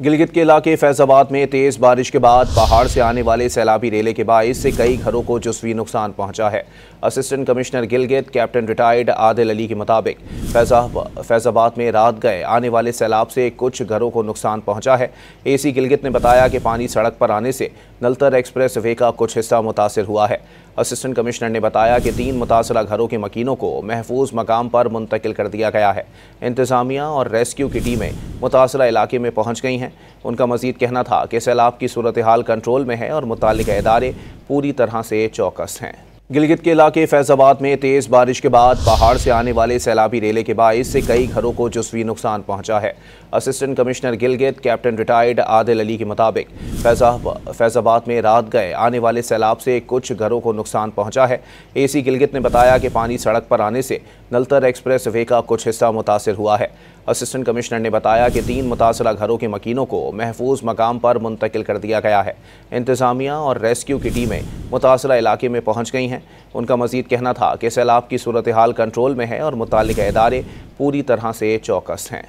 गिलगित के इलाके फैजाबाद में तेज बारिश के बाद पहाड़ से आने वाले सैलाबी रेले के बाइस से कई घरों को जुज़वी नुकसान पहुंचा है। Assistant commissioner Gilgit captain retired Adil Ali के मुताबिक फैजाबाद में रात गए आने वाले सैलाब से कुछ घरों को नुकसान पहुंचा है। एसी गिलगित ने बताया कि पानी सड़क पर आने से नलतर एक्सप्रेस वे का कुछ हिस्सा मुतासिर हुआ है। असिस्टेंट कमिश्नर ने बताया कि 3 मुतासरा घरों के मकीनों को महफूज मकाम पर मुंतकिल कर दिया गया है। इंतजामिया और रेस्क्यू की टीमें मुतासरा इलाके में पहुंच गई हैं। उनका मजीद कहना था कि सैलाब की सूरत हाल कंट्रोल में है और मुताल्लिका इदारे पूरी तरह से चौकस हैं। गिलगित के इलाके फैजाबाद में तेज बारिश के बाद पहाड़ से आने वाले सैलाबी रेले के बाइस से कई घरों को जुज़वी नुकसान पहुंचा है। Assistant commissioner Gilgit captain retired Adil Ali के मुताबिक फैजाबाद में रात गए आने वाले सैलाब से कुछ घरों को नुकसान पहुंचा है। एसी गिलगित ने बताया कि पानी सड़क पर आने से नलतर एक्सप्रेस वे का कुछ हिस्सा मुतासिर हुआ है। असिस्टेंट कमिश्नर ने बताया कि 3 मुतासरा घरों के मकीनों को महफूज मकाम पर मुंतकिल कर दिया गया है। इंतजामिया और रेस्क्यू की टीमें मुतासरा इलाके में पहुंच गई हैं। उनका मजीद कहना था कि सैलाब की सूरत हाल कंट्रोल में है और मुताल्लिका इदारे पूरी तरह से चौकस हैं।